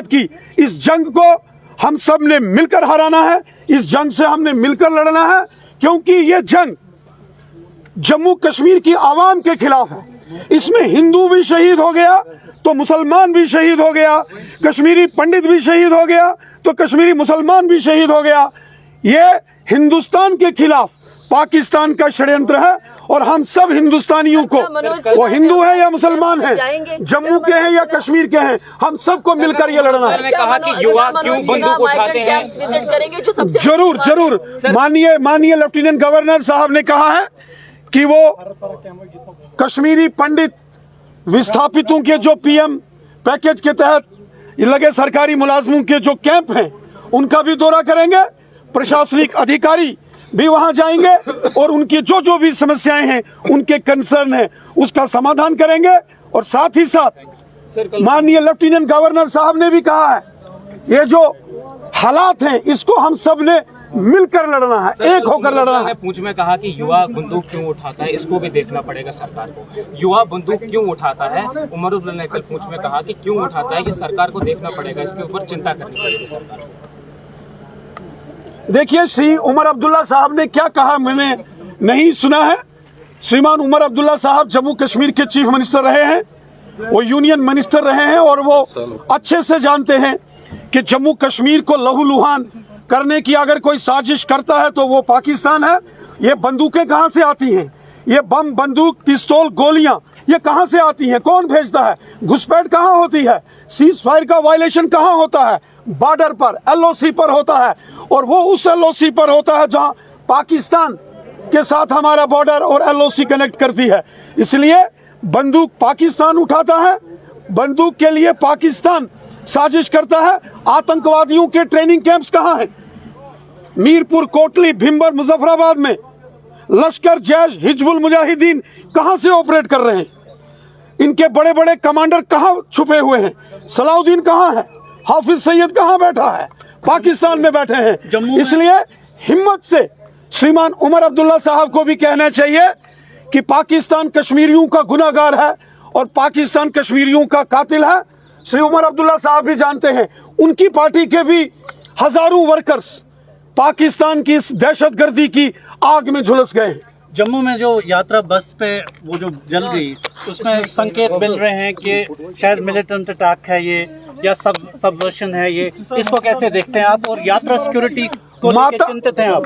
बात की, इस जंग को हम सब ने मिलकर हराना है, इस जंग से हमने मिलकर लड़ना है, क्योंकि ये जंग जम्मू कश्मीर की आवाम के खिलाफ है। इसमें हिंदू भी शहीद हो गया तो मुसलमान भी शहीद हो गया, कश्मीरी पंडित भी शहीद हो गया तो कश्मीरी मुसलमान भी शहीद हो गया। ये हिंदुस्तान के खिलाफ पाकिस्तान का षड्यंत्र है और हम सब हिंदुस्तानियों को, वो हिंदू है या मुसलमान है, जम्मू के हैं या कश्मीर के हैं, हम सबको मिलकर ये लड़ना है। कहा कि युवा क्यों बंदूक उठाते हैं? जरूर जरूर। माननीय लेफ्टिनेंट गवर्नर साहब ने कहा है कि वो कश्मीरी पंडित विस्थापितों के जो पीएम पैकेज के तहत लगे सरकारी मुलाजमों के जो कैंप हैं उनका भी दौरा करेंगे, प्रशासनिक अधिकारी भी वहां जाएंगे और उनकी जो भी समस्याएं हैं, उनके कंसर्न है, उसका समाधान करेंगे। और साथ ही साथ माननीय लेफ्टिनेंट गवर्नर साहब ने भी कहा है ये जो हालात हैं इसको हम सब ने मिलकर लड़ना है, एक होकर लड़ना है। पूंछ में कहा कि युवा बंदूक क्यों उठाता है, इसको भी देखना पड़ेगा सरकार को। युवा बंदूक क्यों उठाता है, उमर अब्दुल्ला ने कल पूंछ में कहा कि क्यों उठाता है, ये सरकार को देखना पड़ेगा, इसके ऊपर चिंता करनी पड़ेगी सरकार को। देखिए, श्री उमर अब्दुल्ला साहब ने क्या कहा मैंने नहीं सुना है। श्रीमान उमर अब्दुल्ला साहब जम्मू कश्मीर के चीफ मिनिस्टर रहे हैं, वो यूनियन मिनिस्टर रहे हैं और वो अच्छे से जानते हैं कि जम्मू कश्मीर को लहूलुहान करने की अगर कोई साजिश करता है तो वो पाकिस्तान है। ये बंदूकें कहां से आती हैं, ये बम, बंदूक, पिस्तौल, गोलियां ये कहां से आती हैं, कौन भेजता है, घुसपैठ कहां होती है, सीज फायर का वायलेशन कहां होता है, बॉर्डर पर एलओसी पर होता है और वो उस एलओसी पर होता है जहां पाकिस्तान के साथ हमारा बॉर्डर और एलओसी कनेक्ट करती है। इसलिए बंदूक पाकिस्तान उठाता है, बंदूक के लिए पाकिस्तान साजिश करता है। आतंकवादियों के ट्रेनिंग कैंप्स कहां हैं, मीरपुर, कोटली, भिंबर, मुजफ्फराबाद में लश्कर, जैश, हिजबुल मुजाहिदीन कहां से ऑपरेट कर रहे हैं, इनके बड़े बड़े कमांडर कहां छुपे हुए हैं, सलाउद्दीन कहां है, हाफिज सैयद कहां बैठा है, पाकिस्तान में बैठे हैं। इसलिए हिम्मत से श्रीमान उमर अब्दुल्ला साहब को भी कहना चाहिए कि पाकिस्तान कश्मीरियों का गुनाहगार है और पाकिस्तान कश्मीरियों का कातिल है। श्री उमर अब्दुल्ला साहब भी जानते हैं उनकी पार्टी के भी हजारों वर्कर्स पाकिस्तान की इस दहशतगर्दी की आग में झुलस गए हैं। जम्मू में जो यात्रा बस पे वो जो जल गई, उसमें संकेत मिल रहे हैं कि शायद मिलिटेंट अटैक है ये या सबवर्शन है ये, इसको कैसे देखते हैं आप? और यात्रा सिक्योरिटी को लेकर चिंतित हैं आप?